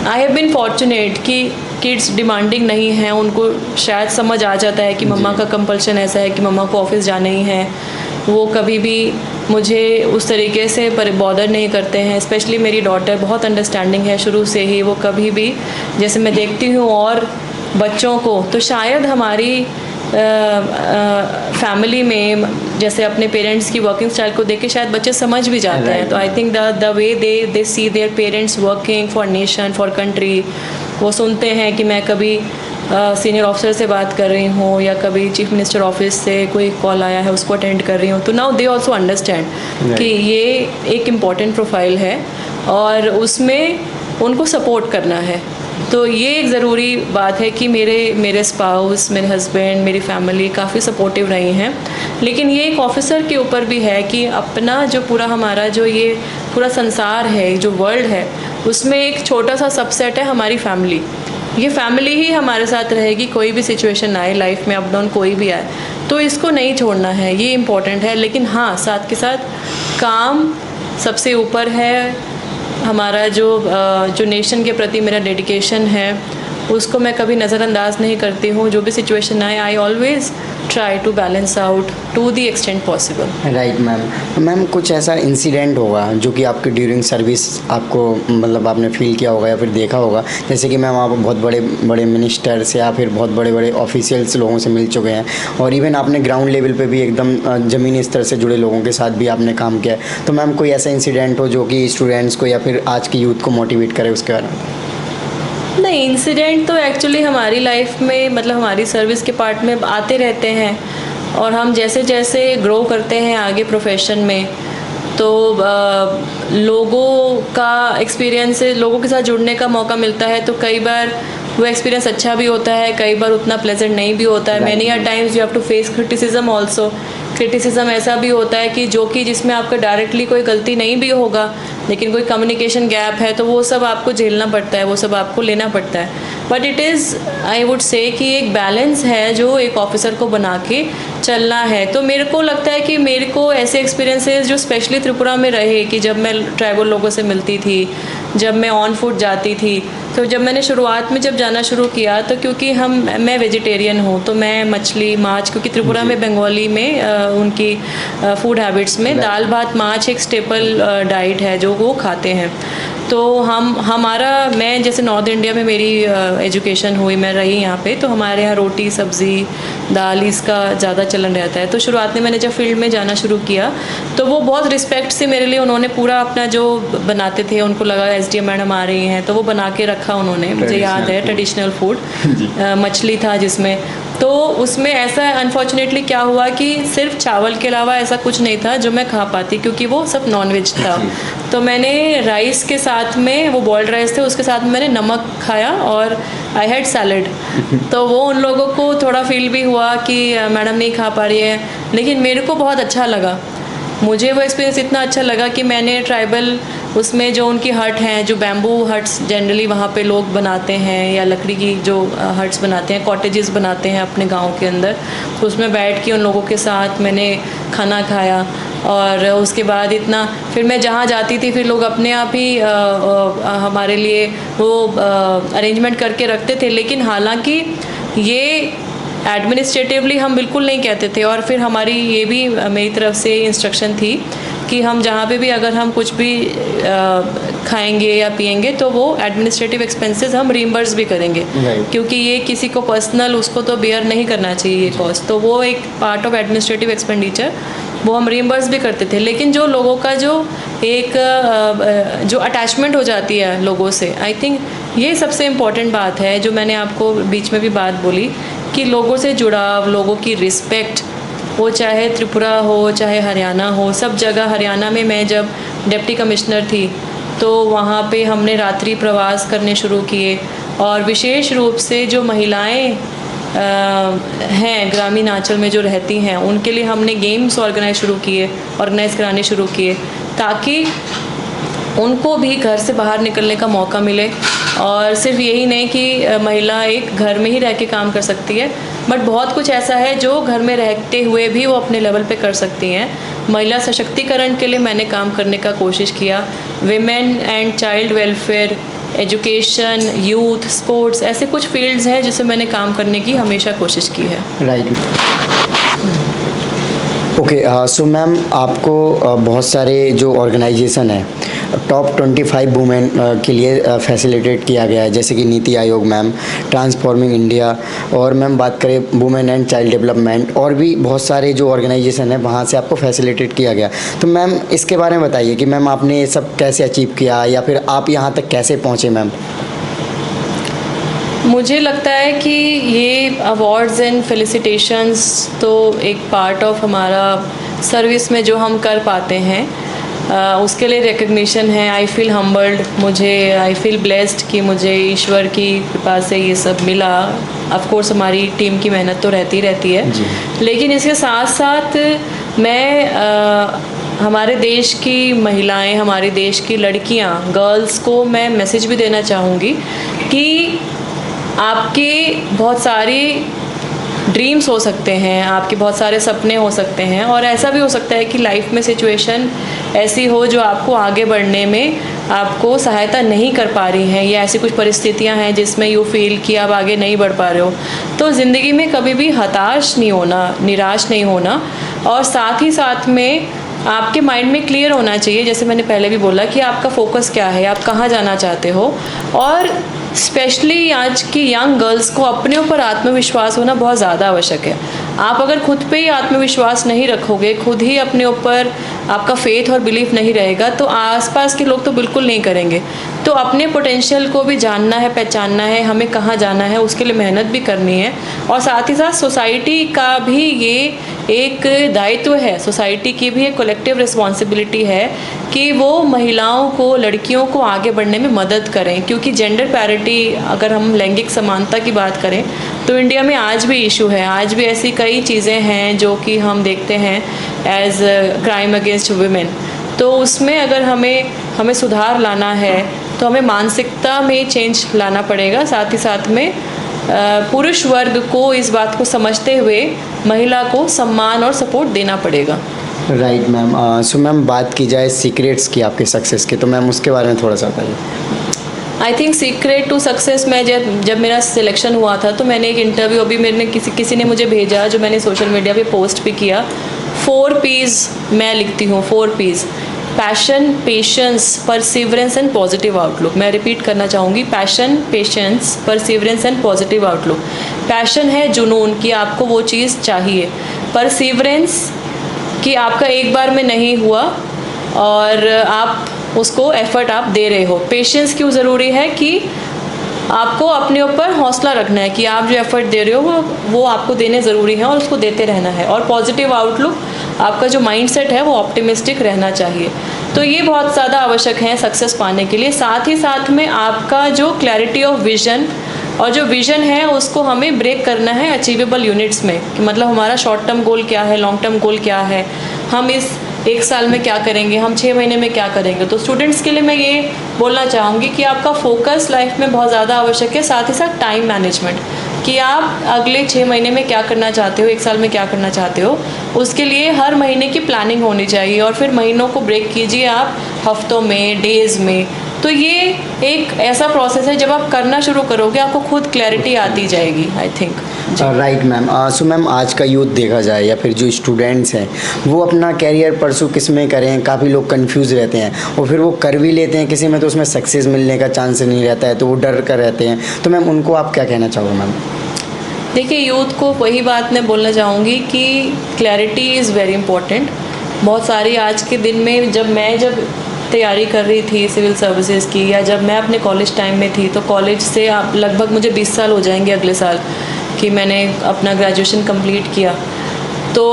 आई हैव बिन फॉर्चुनेट कि किड्स डिमांडिंग नहीं हैं, उनको शायद समझ आ जाता है कि मम्मा का कंपल्शन ऐसा है कि मम्मा को ऑफिस जाना ही है। वो कभी भी मुझे उस तरीके से बॉदर नहीं करते हैं। स्पेशली मेरी डॉटर बहुत अंडरस्टैंडिंग है शुरू से ही, वो कभी भी, जैसे मैं देखती हूँ और बच्चों को, तो शायद हमारी फैमिली में जैसे अपने पेरेंट्स की वर्किंग स्टाइल को देख के शायद बच्चे समझ भी जाते हैं। तो I think the way they see their parents working for nation, for country, वो सुनते हैं कि मैं कभी सीनियर ऑफिसर से बात कर रही हूँ या कभी चीफ मिनिस्टर ऑफिस से कोई कॉल आया है उसको अटेंड कर रही हूँ, तो नाउ दे ऑल्सो अंडरस्टैंड कि ये एक इम्पॉर्टेंट प्रोफाइल है और उसमें उनको सपोर्ट करना है। तो ये एक ज़रूरी बात है कि मेरे स्पाउस, मेरे हस्बैंड, मेरी फैमिली काफ़ी सपोर्टिव रही हैं। लेकिन ये एक ऑफिसर के ऊपर भी है कि अपना जो पूरा हमारा जो ये पूरा संसार है, जो वर्ल्ड है, उसमें एक छोटा सा सबसेट है हमारी फैमिली। ये फैमिली ही हमारे साथ रहेगी, कोई भी सिचुएशन आए लाइफ में, अप डाउन कोई भी आए, तो इसको नहीं छोड़ना है, ये इम्पॉर्टेंट है। लेकिन हाँ, साथ के साथ काम सबसे ऊपर है। हमारा जो नेशन के प्रति मेरा डेडिकेशन है उसको मैं कभी नज़रअंदाज नहीं करती हूँ। जो भी सिचुएशन आए, I always try to balance out to the extent possible. Right ma'am, कुछ ऐसा इंसिडेंट होगा जो कि आपके ड्यूरिंग सर्विस आपको मतलब आपने फील किया होगा या फिर देखा होगा, जैसे कि मैम आप बहुत बड़े बड़े मिनिस्टर्स या फिर बहुत बड़े बड़े ऑफिशियल्स लोगों से मिल चुके हैं और इवन आपने ग्राउंड लेवल पे भी एकदम ज़मीनी स्तर से जुड़े लोगों के साथ भी आपने काम किया है। तो मैम कोई ऐसा इंसिडेंट हो जो कि स्टूडेंट्स को या फिर आज की यूथ को मोटिवेट करे उसके बारे में? नहीं, इंसिडेंट तो एक्चुअली हमारी लाइफ में, मतलब हमारी सर्विस के पार्ट में आते रहते हैं और हम जैसे जैसे ग्रो करते हैं आगे प्रोफेशन में, तो लोगों का एक्सपीरियंस, लोगों के साथ जुड़ने का मौका मिलता है। तो कई बार वो एक्सपीरियंस अच्छा भी होता है, कई बार उतना प्लेजेंट नहीं भी होता है। Many a times you have to face criticism also. Criticism ऐसा भी होता है कि जिसमें आपका डायरेक्टली कोई गलती नहीं भी होगा, लेकिन कोई कम्युनिकेशन गैप है तो वो सब आपको झेलना पड़ता है, वो सब आपको लेना पड़ता है। But it is, I would say कि एक बैलेंस है जो एक ऑफिसर को बना के चलना है। तो मेरे को लगता है कि मेरे को ऐसे एक्सपीरियंसेस जो स्पेशली त्रिपुरा में रहे, कि जब मैं ट्राइबल लोगों से मिलती थी, जब मैं ऑन फुट जाती थी, तो जब मैंने शुरुआत में जब जाना शुरू किया तो क्योंकि मैं वेजिटेरियन हूँ, तो मैं मछली माछ, क्योंकि त्रिपुरा में बंगाली में उनकी फूड हैबिट्स में दाल भात माछ एक स्टेपल डाइट है जो वो खाते हैं। तो मैं जैसे नॉर्थ इंडिया में मेरी एजुकेशन हुई, मैं रही यहाँ पे, तो हमारे यहाँ रोटी सब्ज़ी दाल इसका ज़्यादा चलन रहता है। तो शुरुआत में मैंने जब फील्ड में जाना शुरू किया तो वो बहुत रिस्पेक्ट से मेरे लिए उन्होंने पूरा अपना जो बनाते थे, उनको लगा एसडीएम मैडम आ रही हैं तो वो बना के रखा उन्होंने, मुझे याद है, ट्रेडिशनल फूड मछली था जिसमें। तो उसमें ऐसा अनफॉर्चुनेटली क्या हुआ कि सिर्फ चावल के अलावा ऐसा कुछ नहीं था जो मैं खा पाती, क्योंकि वो सब नॉनवेज था। तो मैंने राइस के साथ में, वो बॉइल्ड राइस थे, उसके साथ में मैंने नमक खाया और आई हैड सैलड। तो वो उन लोगों को थोड़ा फील भी हुआ कि मैडम नहीं खा पा रही है, लेकिन मेरे को बहुत अच्छा लगा। मुझे वो एक्सपीरियंस इतना अच्छा लगा कि मैंने ट्राइबल उसमें जो उनकी हट हैं, जो बैम्बू हट्स जनरली वहाँ पे लोग बनाते हैं, या लकड़ी की जो हट्स बनाते हैं, कॉटेजेस बनाते हैं अपने गांव के अंदर, तो उसमें बैठ के उन लोगों के साथ मैंने खाना खाया। और उसके बाद फिर मैं जहाँ जाती थी फिर लोग अपने आप ही हमारे लिए वो अरेंजमेंट करके रखते थे। लेकिन हालांकि ये एडमिनिस्ट्रेटिवली हम बिल्कुल नहीं कहते थे, और फिर हमारी ये भी मेरी तरफ से इंस्ट्रक्शन थी कि हम जहाँ पे भी अगर हम कुछ भी खाएंगे या पिएंगे तो वो एडमिनिस्ट्रेटिव एक्सपेंसेस हम रीइंबर्स भी करेंगे, क्योंकि ये किसी को पर्सनल उसको तो बेयर नहीं करना चाहिए ये कॉस्ट। तो वो एक पार्ट ऑफ एडमिनिस्ट्रेटिव एक्सपेंडिचर वो हम रीइंबर्स भी करते थे। लेकिन जो लोगों का जो अटैचमेंट हो जाती है लोगों से, आई थिंक ये सबसे इम्पॉर्टेंट बात है जो मैंने आपको बीच में भी बात बोली, कि लोगों से जुड़ाव, लोगों की रिस्पेक्ट, वो चाहे त्रिपुरा हो चाहे हरियाणा हो, सब जगह। हरियाणा में मैं जब डिप्टी कमिश्नर थी तो वहाँ पे हमने रात्रि प्रवास करने शुरू किए, और विशेष रूप से जो महिलाएं हैं ग्रामीण आंचल में जो रहती हैं, उनके लिए हमने गेम्स ऑर्गेनाइज कराने शुरू किए, ताकि उनको भी घर से बाहर निकलने का मौका मिले। और सिर्फ यही नहीं कि महिला एक घर में ही रह के काम कर सकती है, बट बहुत कुछ ऐसा है जो घर में रहते हुए भी वो अपने लेवल पे कर सकती हैं। महिला सशक्तिकरण के लिए मैंने काम करने का कोशिश किया। Women and child welfare, education, youth, sports, ऐसे कुछ फील्ड्स हैं जिससे मैंने काम करने की हमेशा कोशिश की है। राइट। ओके, सो मैम आपको बहुत सारे जो ऑर्गेनाइजेशन है टॉप 25 वुमेन के लिए फैसिलिटेट किया गया है, जैसे कि NITI Aayog ma'am, transforming India, और मैम बात करें वुमेन एंड चाइल्ड डेवलपमेंट, और भी बहुत सारे जो ऑर्गेनाइजेशन है वहाँ से आपको फैसिलिटेट किया गया। तो मैम इसके बारे में बताइए कि मैम आपने ये सब कैसे अचीव किया, या फिर आप यहाँ तक कैसे पहुँचे मैम? मुझे लगता है कि ये अवार्ड्स एंड फेलिसिटेशंस तो एक पार्ट ऑफ हमारा सर्विस में जो हम कर पाते हैं, उसके लिए रिकग्निशन है। I feel humbled, I feel blessed कि मुझे ईश्वर की कृपा से ये सब मिला। ऑफ कोर्स हमारी टीम की मेहनत तो रहती है, लेकिन इसके साथ साथ मैं हमारे देश की महिलाएं, हमारे देश की लड़कियां, गर्ल्स को मैं मैसेज भी देना चाहूँगी कि आपके बहुत सारी ड्रीम्स हो सकते हैं, आपके बहुत सारे सपने हो सकते हैं, और ऐसा भी हो सकता है कि लाइफ में सिचुएशन ऐसी हो जो आपको आगे बढ़ने में आपको सहायता नहीं कर पा रही हैं, या ऐसी कुछ परिस्थितियां हैं जिसमें यू फील कि आप आगे नहीं बढ़ पा रहे हो। तो ज़िंदगी में कभी भी हताश नहीं होना, निराश नहीं होना, और साथ ही साथ में आपके माइंड में क्लियर होना चाहिए, जैसे मैंने पहले भी बोला, कि आपका फोकस क्या है, आप कहाँ जाना चाहते हो। और स्पेशली आज की यंग गर्ल्स को अपने ऊपर आत्मविश्वास होना बहुत ज़्यादा आवश्यक है। आप अगर खुद पे ही आत्मविश्वास नहीं रखोगे, खुद ही अपने ऊपर आपका फेथ और बिलीफ नहीं रहेगा, तो आसपास के लोग तो बिल्कुल नहीं करेंगे। तो अपने पोटेंशियल को भी जानना है, पहचानना है, हमें कहाँ जाना है, उसके लिए मेहनत भी करनी है। और साथ ही साथ सोसाइटी का भी ये एक दायित्व है, सोसाइटी की भी एक कलेक्टिव रिस्पॉन्सिबिलिटी है कि वो महिलाओं को, लड़कियों को आगे बढ़ने में मदद करें। क्योंकि जेंडर पैरिटी, अगर हम लैंगिक समानता की बात करें तो इंडिया में आज भी इशू है। आज भी ऐसी कई चीज़ें हैं जो कि हम देखते हैं एज क्राइम अगेंस्ट वुमेन। तो उसमें अगर हमें सुधार लाना है तो हमें मानसिकता में चेंज लाना पड़ेगा। साथ ही साथ में पुरुष वर्ग को इस बात को समझते हुए महिला को सम्मान और सपोर्ट देना पड़ेगा। Right ma'am. सो मैम, बात की जाए सीक्रेट्स की आपके सक्सेस के, तो मैम उसके बारे में थोड़ा सा बताइए। I think secret to success में जब मेरा सिलेक्शन हुआ था तो मैंने एक इंटरव्यू, अभी मैंने किसी ने मुझे भेजा, जो मैंने सोशल मीडिया पे पोस्ट भी किया। 4 P's मैं लिखती हूँ, 4 P's: passion, patience, perseverance and positive outlook. मैं रिपीट करना चाहूँगी, passion, patience, perseverance and positive outlook. Passion है जुनून कि आपको वो चीज़ चाहिए। परसिवरेंस कि आपका एक बार में नहीं हुआ और आप उसको एफर्ट आप दे रहे हो। पेशेंस क्यों ज़रूरी है कि आपको अपने ऊपर हौसला रखना है कि आप जो एफर्ट दे रहे हो वो आपको देने ज़रूरी है और उसको देते रहना है। और पॉजिटिव आउटलुक, आपका जो माइंडसेट है वो ऑप्टिमिस्टिक रहना चाहिए। तो ये बहुत ज़्यादा आवश्यक है सक्सेस पाने के लिए। साथ ही साथ में आपका जो क्लैरिटी ऑफ विजन, और जो विजन है उसको हमें ब्रेक करना है अचीवेबल यूनिट्स में, कि मतलब हमारा शॉर्ट टर्म गोल क्या है, लॉन्ग टर्म गोल क्या है, हम इस 1 साल में क्या करेंगे, हम 6 महीने में क्या करेंगे। तो स्टूडेंट्स के लिए मैं ये बोलना चाहूँगी कि आपका फोकस लाइफ में बहुत ज़्यादा आवश्यक है। साथ ही साथ टाइम मैनेजमेंट, कि आप अगले 6 महीने में क्या करना चाहते हो, 1 साल में क्या करना चाहते हो, उसके लिए हर महीने की प्लानिंग होनी चाहिए। और फिर महीनों को ब्रेक कीजिए आप हफ्तों में, डेज़ में। तो ये एक ऐसा प्रोसेस है, जब आप करना शुरू करोगे आपको खुद क्लैरिटी आती जाएगी, I think. Right ma'am. So ma'am, आज का यूथ देखा जाए या फिर जो स्टूडेंट्स हैं वो अपना कैरियर परसू किस में करें, काफ़ी लोग कंफ्यूज रहते हैं और फिर वो कर भी लेते हैं किसी में तो उसमें सक्सेस मिलने का चांस नहीं रहता है, तो वो डर कर रहते हैं। तो मैम उनको आप क्या कहना चाहोगे मैम? देखिए, यूथ को वही बात मैं बोलना चाहूँगी कि क्लैरिटी इज़ वेरी इंपॉर्टेंट। बहुत सारी आज के दिन में, जब तैयारी कर रही थी सिविल सर्विसेज की, या जब मैं अपने कॉलेज टाइम में थी, तो कॉलेज से आप लगभग मुझे 20 साल हो जाएंगे अगले साल कि मैंने अपना ग्रेजुएशन कंप्लीट किया। तो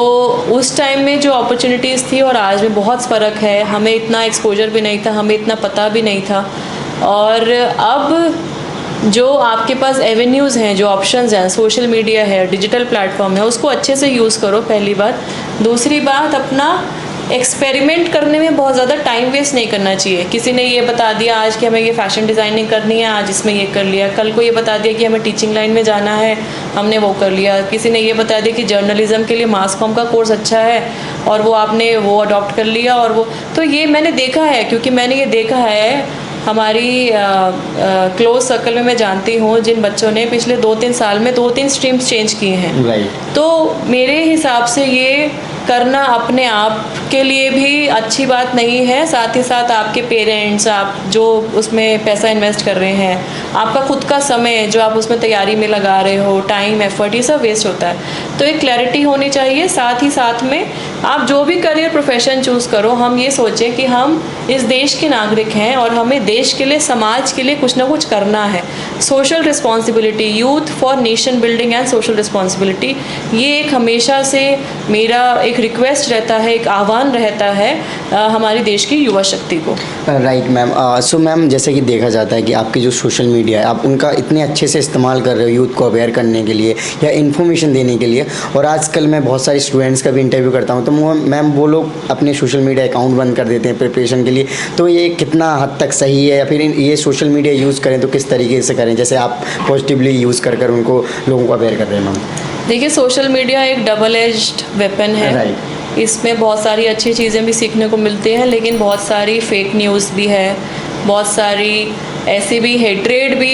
उस टाइम में जो अपॉर्चुनिटीज़ थी और आज में बहुत फ़र्क है। हमें इतना एक्सपोजर भी नहीं था, हमें इतना पता भी नहीं था। और अब जो आपके पास एवेन्यूज़ हैं, जो ऑप्शंस हैं, सोशल मीडिया है, डिजिटल प्लेटफॉर्म है, उसको अच्छे से यूज़ करो, पहली बात। दूसरी बात, अपना एक्सपेरिमेंट करने में बहुत ज़्यादा टाइम वेस्ट नहीं करना चाहिए। किसी ने ये बता दिया आज कि हमें ये फ़ैशन डिज़ाइनिंग करनी है, आज इसमें ये कर लिया। कल को ये बता दिया कि हमें टीचिंग लाइन में जाना है, हमने वो कर लिया। किसी ने ये बता दिया कि जर्नलिज़म के लिए मास कॉम का कोर्स अच्छा है और वो आपने वो अडॉप्ट कर लिया। और वो तो ये मैंने देखा है, क्योंकि मैंने ये देखा है हमारी क्लोज सर्कल में। मैं जानती हूँ जिन बच्चों ने पिछले 2-3 साल में 2-3 स्ट्रीम्स चेंज किए हैं। राइट। तो मेरे हिसाब से ये करना अपने आप के लिए भी अच्छी बात नहीं है। साथ ही साथ आपके पेरेंट्स, आप जो उसमें पैसा इन्वेस्ट कर रहे हैं, आपका खुद का समय जो आप उसमें तैयारी में लगा रहे हो, टाइम, एफर्ट, ये सब वेस्ट होता है। तो एक क्लैरिटी होनी चाहिए। साथ ही साथ में आप जो भी करियर प्रोफेशन चूज़ करो, हम ये सोचें कि हम इस देश के नागरिक हैं और हमें देश के लिए, समाज के लिए कुछ ना कुछ करना है। Social responsibility, youth for nation building and social responsibility, ये एक हमेशा से मेरा एक रिक्वेस्ट रहता है, एक आह्वान रहता है हमारी देश की युवा शक्ति को। Right ma'am. सो मैम, जैसे कि देखा जाता है कि आपके जो सोशल मीडिया है, आप उनका इतने अच्छे से इस्तेमाल कर रहे हो यूथ को अवेयर करने के लिए या इन्फॉर्मेशन देने के लिए। और आजकल मैं बहुत सारे स्टूडेंट्स का भी इंटरव्यू करता हूँ, तो मैम वो लोग अपने सोशल मीडिया अकाउंट बंद कर देते हैं प्रिपरेशन के लिए। तो ये कितना हद तक सही है, या फिर ये सोशल मीडिया यूज़ करें तो किस तरीके से करें, जैसे आप पॉजिटिवली यूज़ कर उनको, लोगों को अवेयर कर रहे हैं मैम? देखिए, सोशल मीडिया एक डबल एज्ड वेपन है। राइट। इसमें बहुत सारी अच्छी चीज़ें भी सीखने को मिलती हैं, लेकिन बहुत सारी फेक न्यूज़ भी है, बहुत सारी ऐसे भी हेट्रेड भी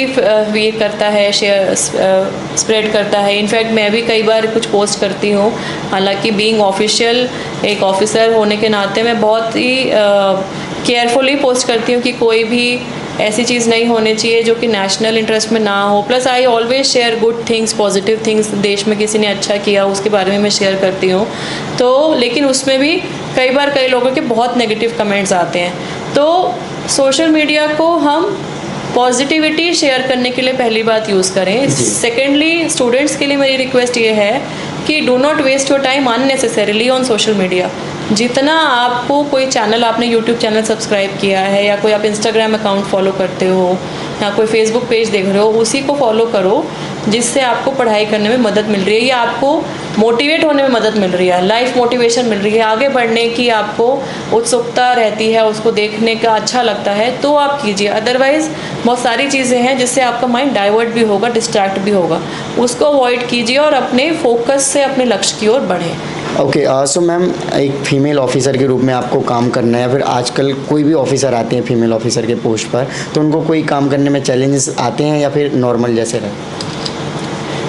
ये करता है, स्प्रेड करता है। इनफैक्ट मैं भी कई बार कुछ पोस्ट करती हूँ, हालांकि बीइंग ऑफिशियल, एक ऑफिसर होने के नाते मैं बहुत ही केयरफुली पोस्ट करती हूँ कि कोई भी ऐसी चीज़ नहीं होनी चाहिए जो कि नेशनल इंटरेस्ट में ना हो। Plus I always share good things, positive things. देश में किसी ने अच्छा किया उसके बारे में मैं शेयर करती हूँ। तो लेकिन उसमें भी कई बार कई लोगों के बहुत नेगेटिव कमेंट्स आते हैं। तो सोशल मीडिया को हम पॉजिटिविटी शेयर करने के लिए पहली बात यूज़ करें। सेकेंडली, स्टूडेंट्स के लिए मेरी रिक्वेस्ट ये है कि do not waste your time unnecessarily on social media. जितना आपको कोई चैनल, आपने यूट्यूब चैनल सब्सक्राइब किया है या कोई आप इंस्टाग्राम अकाउंट फॉलो करते हो या कोई फेसबुक पेज देख रहे हो, उसी को फॉलो करो जिससे आपको पढ़ाई करने में मदद मिल रही है या आपको मोटिवेट होने में मदद मिल रही है, लाइफ मोटिवेशन मिल रही है, आगे बढ़ने की आपको उत्सुकता रहती है, उसको देखने का अच्छा लगता है, तो आप कीजिए। अदरवाइज़ बहुत सारी चीज़ें हैं जिससे आपका माइंड डाइवर्ट भी होगा, डिस्ट्रैक्ट भी होगा, उसको अवॉइड कीजिए और अपने फोकस से अपने लक्ष्य की ओर बढ़ें। ओके, सो मैम, एक फीमेल ऑफिसर के रूप में आपको काम करना है या फिर आजकल कोई भी ऑफिसर आते हैं फीमेल ऑफिसर के पोस्ट पर, तो उनको कोई काम करने में चैलेंजेस आते हैं या फिर नॉर्मल जैसे रहे?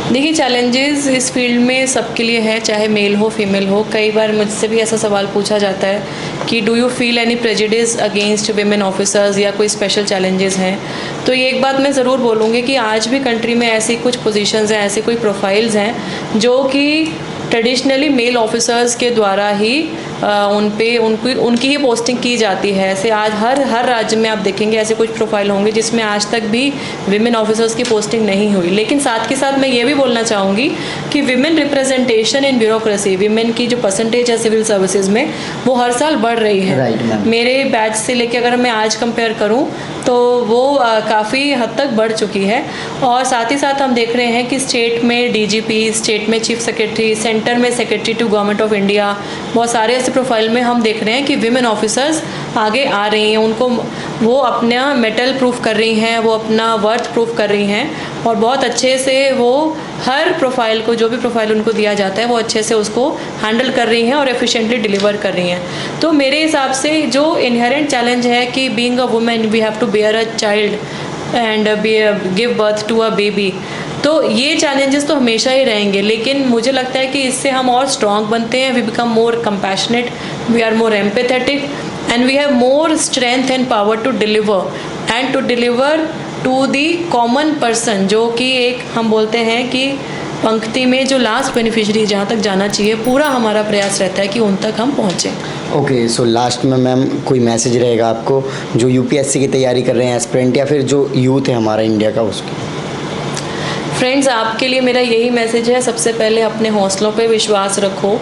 देखिए, चैलेंजेस इस फील्ड में सबके लिए है, चाहे मेल हो फीमेल हो। कई बार मुझसे भी ऐसा सवाल पूछा जाता है कि do you feel any prejudice against women officers या कोई स्पेशल चैलेंजेस हैं। तो ये एक बात मैं ज़रूर बोलूँगी कि आज भी कंट्री में ऐसी कुछ पोजीशंस हैं, ऐसे कोई प्रोफाइल्स हैं जो कि ट्रेडिशनली मेल ऑफिसर्स के द्वारा ही उनकी ही पोस्टिंग की जाती है। ऐसे आज हर राज्य में आप देखेंगे ऐसे कुछ प्रोफाइल होंगे जिसमें आज तक भी विमेन ऑफिसर्स की पोस्टिंग नहीं हुई। लेकिन साथ के साथ मैं ये भी बोलना चाहूँगी कि women representation in bureaucracy, women की जो परसेंटेज है सिविल सर्विसेज में, वो हर साल बढ़ रही है। मेरे बैच से लेकर अगर मैं आज कंपेयर करूँ तो वो काफ़ी हद तक बढ़ चुकी है। और साथ ही साथ हम देख रहे हैं कि स्टेट में डीजीपी, स्टेट में चीफ सेक्रेटरी, सेंटर में secretary to government of India, बहुत सारे ऐसे प्रोफाइल में हम देख रहे हैं कि विमेन ऑफिसर्स आगे आ रही हैं। उनको वो अपना मेटल प्रूफ कर रही हैं, वो अपना वर्थ प्रूफ कर रही हैं और बहुत अच्छे से वो हर प्रोफाइल को, जो भी प्रोफाइल उनको दिया जाता है, वो अच्छे से उसको हैंडल कर रही हैं और एफिशिएंटली डिलीवर कर रही हैं। तो मेरे हिसाब से जो इनहेरेंट चैलेंज है कि being a women we have to bear a child and give birth to a baby, तो ये चैलेंजेस तो हमेशा ही रहेंगे। लेकिन मुझे लगता है कि इससे हम और स्ट्रॉन्ग बनते हैं, we become more compassionate, we are more empathetic and we have more strength and power to deliver to the common person, जो कि एक हम बोलते हैं कि पंक्ति में जो लास्ट बेनिफिशियरी जहाँ तक जाना चाहिए, पूरा हमारा प्रयास रहता है कि उन तक हम पहुँचें। ओके, सो लास्ट में मैम कोई मैसेज रहेगा आपको जो यूपीएससी की तैयारी कर रहे हैं एस्पिरेंट या फिर जो यूथ है हमारा इंडिया का, उसकी? फ्रेंड्स, आपके लिए मेरा यही मैसेज है, सबसे पहले अपने हौसलों पे विश्वास रखो।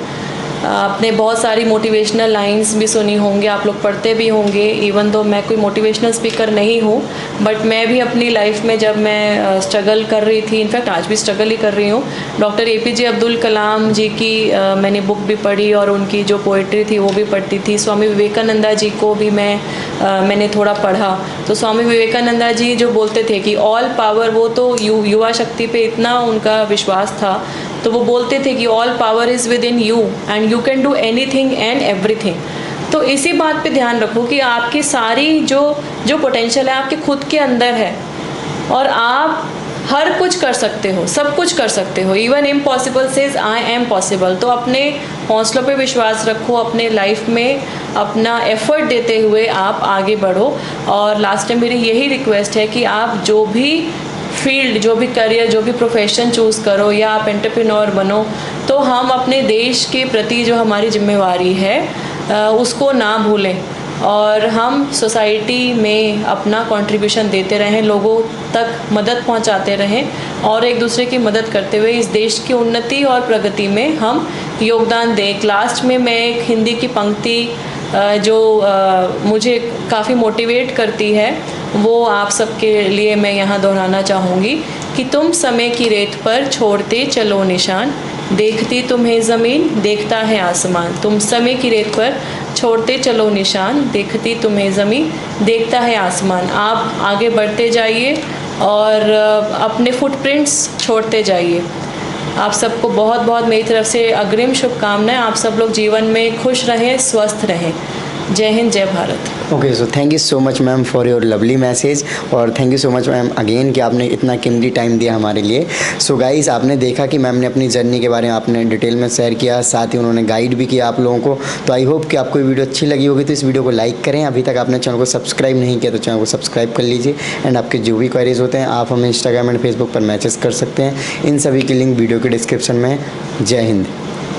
आपने बहुत सारी मोटिवेशनल लाइंस भी सुनी होंगी, आप लोग पढ़ते भी होंगे। इवन तो मैं कोई मोटिवेशनल स्पीकर नहीं हूँ, बट मैं भी अपनी लाइफ में जब मैं स्ट्रगल कर रही थी, इनफैक्ट आज भी स्ट्रगल ही कर रही हूँ, डॉक्टर एपीजे अब्दुल कलाम जी की मैंने बुक भी पढ़ी और उनकी जो पोइट्री थी वो भी पढ़ती थी। स्वामी विवेकानंदा जी को भी मैंने थोड़ा पढ़ा। तो स्वामी विवेकानंदा जी जो बोलते थे कि ऑल पावर, वो तो युवा शक्ति पे इतना उनका विश्वास था, तो वो बोलते थे कि all power is with in you and you can do anything and everything. तो इसी बात पे ध्यान रखो कि आपकी सारी जो पोटेंशियल है आपके खुद के अंदर है और आप हर कुछ कर सकते हो, सब कुछ कर सकते हो। Even impossible says I am possible. तो अपने हौसलों पे विश्वास रखो, अपने लाइफ में अपना एफर्ट देते हुए आप आगे बढ़ो। और लास्ट में मेरी यही रिक्वेस्ट है कि आप जो भी फील्ड, जो भी करियर, जो भी प्रोफेशन चूज़ करो या आप एंटरप्रेन्योर बनो, तो हम अपने देश के प्रति जो हमारी जिम्मेवारी है उसको ना भूलें और हम सोसाइटी में अपना कंट्रीब्यूशन देते रहें, लोगों तक मदद पहुंचाते रहें और एक दूसरे की मदद करते हुए इस देश की उन्नति और प्रगति में हम योगदान दें। लास्ट में मैं एक हिंदी की पंक्ति जो मुझे काफ़ी मोटिवेट करती है, वो आप सबके लिए मैं यहाँ दोहराना चाहूँगी कि तुम समय की रेत पर छोड़ते चलो निशान, देखती तुम्हें ज़मीन देखता है आसमान। तुम समय की रेत पर छोड़ते चलो निशान, देखती तुम्हें ज़मीन देखता है आसमान। आप आगे बढ़ते जाइए और अपने फुटप्रिंट्स छोड़ते जाइए। आप सबको बहुत बहुत मेरी तरफ से अग्रिम शुभकामनाएं। आप सब लोग जीवन में खुश रहें, स्वस्थ रहें। जय हिंद, जय Bharat. Okay, so thank you so much ma'am for your lovely message और thank you so much ma'am again कि आपने इतना कीमती टाइम दिया हमारे लिए। सो गाइस, आपने देखा कि मैम ने अपनी जर्नी के बारे में आपने डिटेल में शेयर किया, साथ ही उन्होंने गाइड भी किया आप लोगों को। तो आई होप कि आपको ये वीडियो अच्छी लगी होगी। तो इस वीडियो को लाइक करें, अभी तक आपने चैनल को सब्सक्राइब नहीं किया तो चैनल को सब्सक्राइब कर लीजिए। एंड आपके जो भी क्वेरीज होते हैं आप हमें इंस्टाग्राम एंड फेसबुक पर मैसेज कर सकते हैं। इन सभी की लिंक वीडियो के डिस्क्रिप्शन में है। जय हिंद।